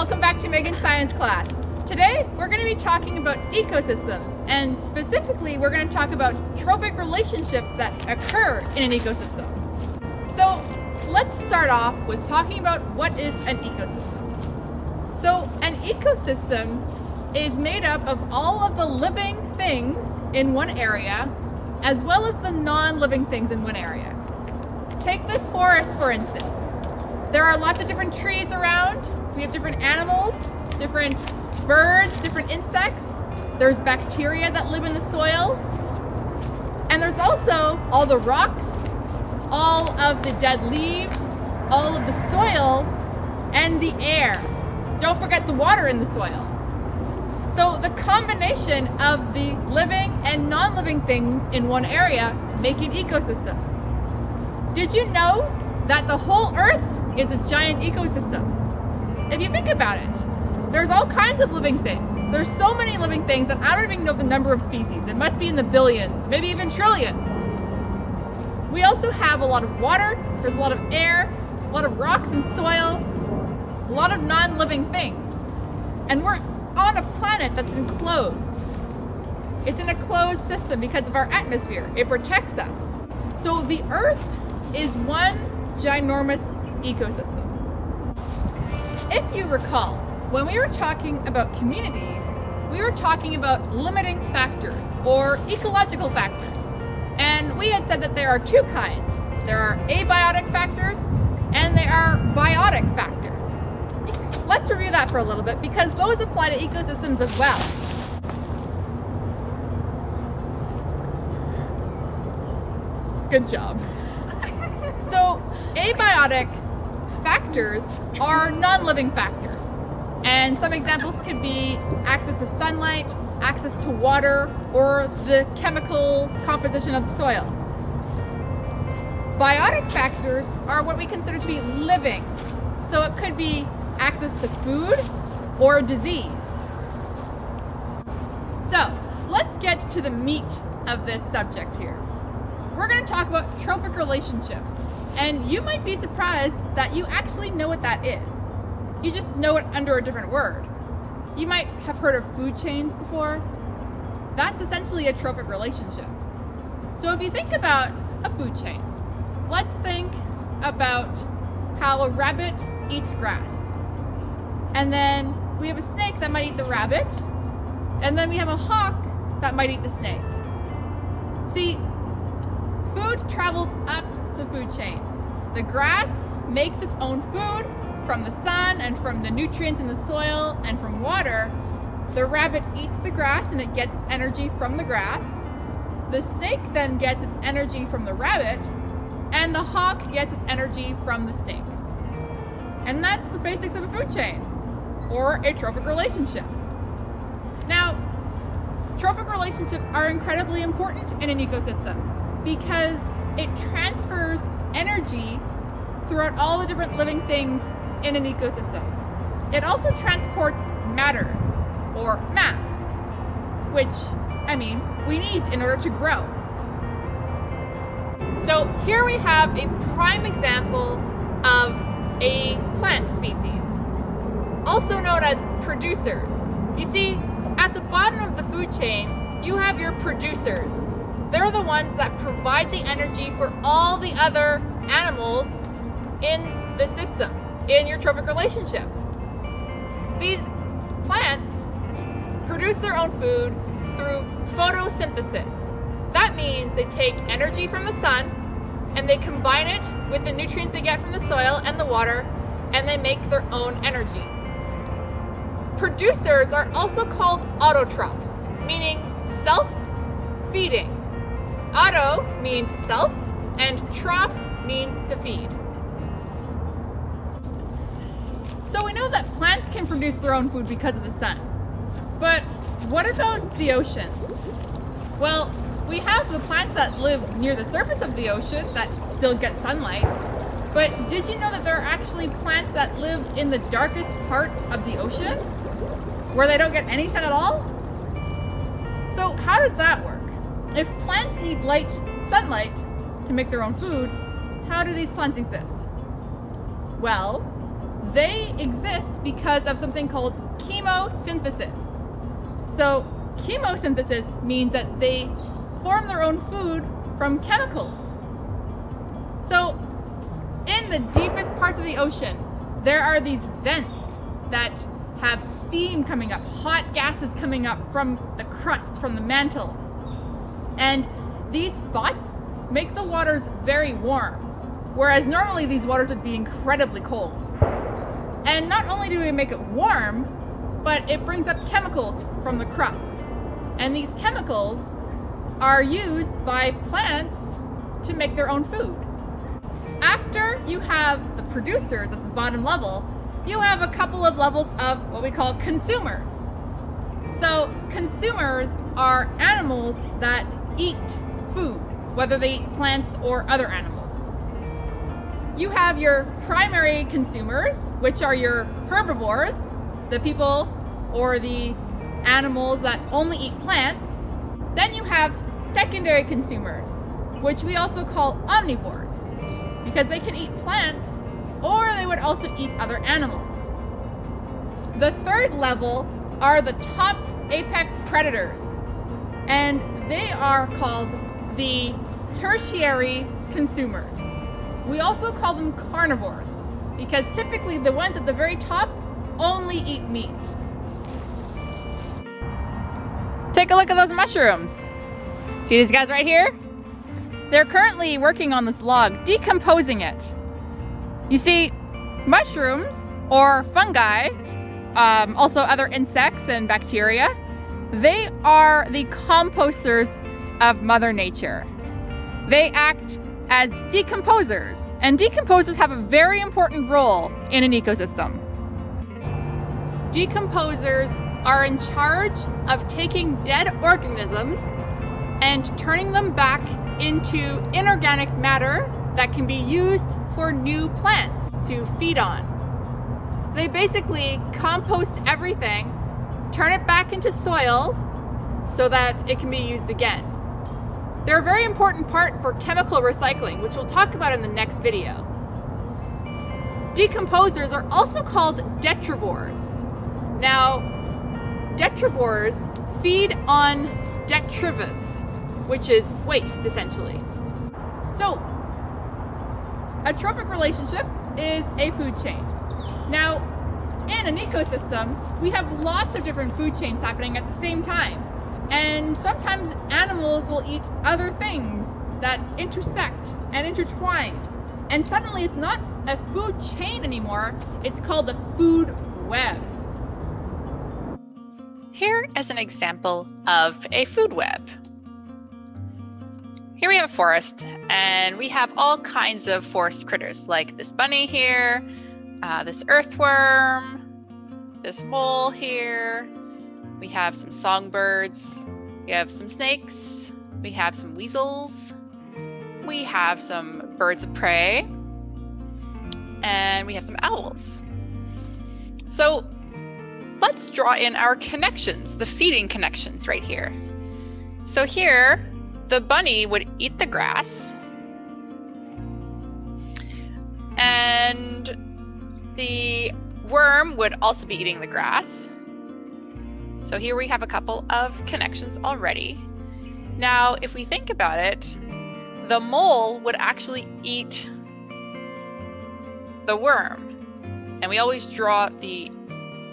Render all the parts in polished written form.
welcome back to Megan's science class. Today we're going to be talking about ecosystems, and specifically we're going to talk about trophic relationships that occur in an ecosystem. So let's start off with talking about what is an ecosystem. So an ecosystem is made up of all of the living things in one area as well as the non-living things in one area. Take this forest for instance. There are lots of different trees around. We have different animals, different birds, different insects. There's bacteria that live in the soil. And there's also all the rocks, all of the dead leaves, all of the soil, and the air. Don't forget the water in the soil. So the combination of the living and non-living things in one area make an ecosystem. Did you know that the whole Earth is a giant ecosystem? If you think about it, there's all kinds of living things. There's so many living things that I don't even know the number of species. It must be in the billions, maybe even trillions. We also have a lot of water, there's a lot of air, a lot of rocks and soil, a lot of non-living things. And we're on a planet that's enclosed. It's in a closed system because of our atmosphere. It protects us. So the Earth is one ginormous ecosystem. If you recall, when we were talking about communities, we were talking about limiting factors or ecological factors. And we had said that there are two kinds. There are abiotic factors and there are biotic factors. Let's review that for a little bit because those apply to ecosystems as well. Good job. So, abiotic factors are non-living factors. And some examples could be access to sunlight, access to water, or the chemical composition of the soil. Biotic factors are what we consider to be living. So it could be access to food or disease. So let's get to the meat of this subject here. We're going to talk about trophic relationships. And you might be surprised that you actually know what that is. You just know it under a different word. You might have heard of food chains before. That's essentially a trophic relationship. So if you think about a food chain, let's think about how a rabbit eats grass. And then we have a snake that might eat the rabbit. And then we have a hawk that might eat the snake. See, food travels up the food chain. The grass makes its own food from the sun and from the nutrients in the soil and from water. The rabbit eats the grass and it gets its energy from the grass. The snake then gets its energy from the rabbit, and the hawk gets its energy from the snake. And that's the basics of a food chain, or a trophic relationship. Now, trophic relationships are incredibly important in an ecosystem because it transfers energy throughout all the different living things in an ecosystem. It also transports matter, or mass, which, we need in order to grow. So here we have a prime example of a plant species, also known as producers. You see, at the bottom of the food chain, you have your producers. They're the ones that provide the energy for all the other animals in the system, in your trophic relationship. These plants produce their own food through photosynthesis. That means they take energy from the sun and they combine it with the nutrients they get from the soil and the water, and they make their own energy. Producers are also called autotrophs, meaning self-feeding. Auto means self, and troph means to feed. So we know that plants can produce their own food because of the sun. But what about the oceans? Well, we have the plants that live near the surface of the ocean that still get sunlight. But did you know that there are actually plants that live in the darkest part of the ocean, where they don't get any sun at all? So how does that work? If plants need sunlight to make their own food, how do these plants exist? Well, they exist because of something called chemosynthesis. So chemosynthesis means that they form their own food from chemicals. So in the deepest parts of the ocean, there are these vents that have steam coming up, hot gases coming up from the crust, from the mantle. And these spots make the waters very warm, whereas normally these waters would be incredibly cold. And not only do we make it warm, but it brings up chemicals from the crust. And these chemicals are used by plants to make their own food. After you have the producers at the bottom level, you have a couple of levels of what we call consumers. So consumers are animals that eat food, whether they eat plants or other animals. You have your primary consumers, which are your herbivores, the people or the animals that only eat plants. Then you have secondary consumers, which we also call omnivores, because they can eat plants or they would also eat other animals. The third level are the top apex predators, and they are called the tertiary consumers. We also call them carnivores, because typically the ones at the very top only eat meat. Take a look at those mushrooms. See these guys right here? They're currently working on this log, decomposing it. You see, mushrooms or fungi, also other insects and bacteria, they are the composters of Mother Nature. They act as decomposers, and decomposers have a very important role in an ecosystem. Decomposers are in charge of taking dead organisms and turning them back into inorganic matter that can be used for new plants to feed on. They basically compost everything, turn it back into soil so that it can be used again. They're a very important part for chemical recycling, which we'll talk about in the next video. Decomposers are also called detrivores. Now, detrivores feed on detritus, which is waste, essentially. So, a trophic relationship is a food chain. Now, in an ecosystem, we have lots of different food chains happening at the same time. And sometimes animals will eat other things that intersect and intertwine. And suddenly it's not a food chain anymore, it's called a food web. Here is an example of a food web. Here we have a forest, and we have all kinds of forest critters, like this bunny here, this earthworm, this mole here. We have some songbirds, we have some snakes, we have some weasels, we have some birds of prey, and we have some owls. So let's draw in our connections, the feeding connections right here. So here, the bunny would eat the grass, and the worm would also be eating the grass. So here we have a couple of connections already. Now, if we think about it, the mole would actually eat the worm. And we always draw the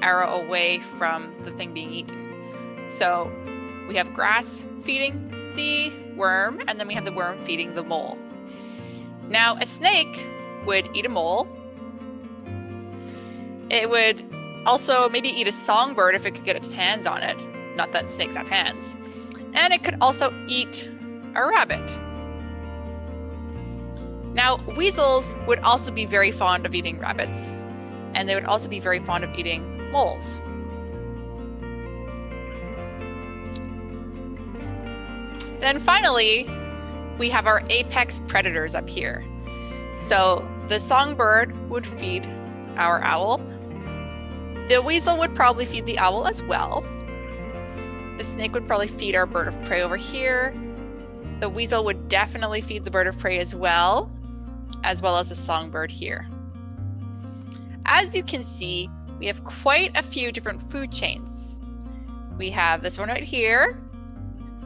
arrow away from the thing being eaten. So we have grass feeding the worm, and then we have the worm feeding the mole. Now, a snake would eat a mole. It would also maybe eat a songbird if it could get its hands on it. Not that snakes have hands. And it could also eat a rabbit. Now, weasels would also be very fond of eating rabbits, and they would also be very fond of eating moles. Then finally, we have our apex predators up here. So the songbird would feed our owl. The weasel would probably feed the owl as well. The snake would probably feed our bird of prey over here. The weasel would definitely feed the bird of prey as well as the songbird here. as you can see, we have quite a few different food chains. We have this one right here,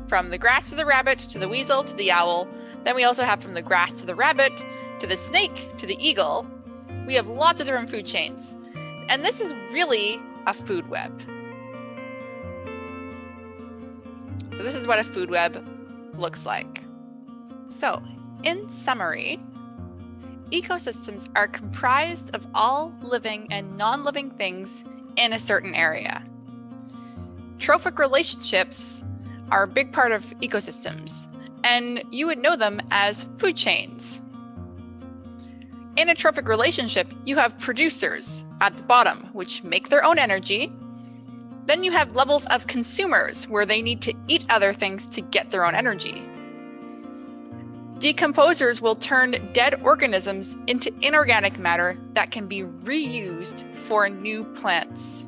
from the grass to the rabbit, to the weasel, to the owl. Then we also have from the grass to the rabbit, to the snake, to the eagle. We have lots of different food chains. And this is really a food web. So this is what a food web looks like. So, in summary, ecosystems are comprised of all living and non-living things in a certain area. Trophic relationships are a big part of ecosystems, and you would know them as food chains. In a trophic relationship, you have producers at the bottom, which make their own energy. Then you have levels of consumers, where they need to eat other things to get their own energy. Decomposers will turn dead organisms into inorganic matter that can be reused for new plants.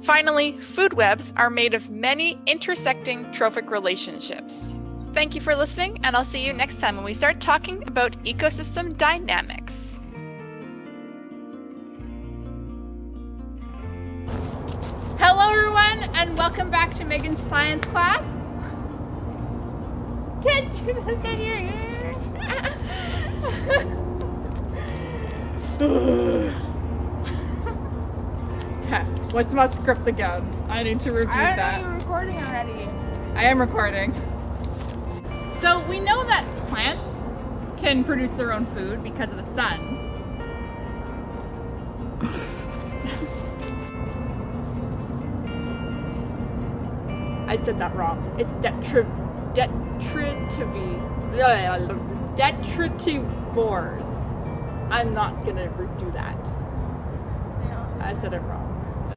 Finally, food webs are made of many intersecting trophic relationships. Thank you for listening, and I'll see you next time when we start talking about ecosystem dynamics. Hello everyone, and welcome back to Megan's science class. Can't do this in your ear. Okay, what's my script again? I need to review that. I know you're recording already. I am recording. So we know that plants can produce their own food because of the sun. I said that wrong. It's detritivores. I'm not gonna do that. Yeah. I said it wrong.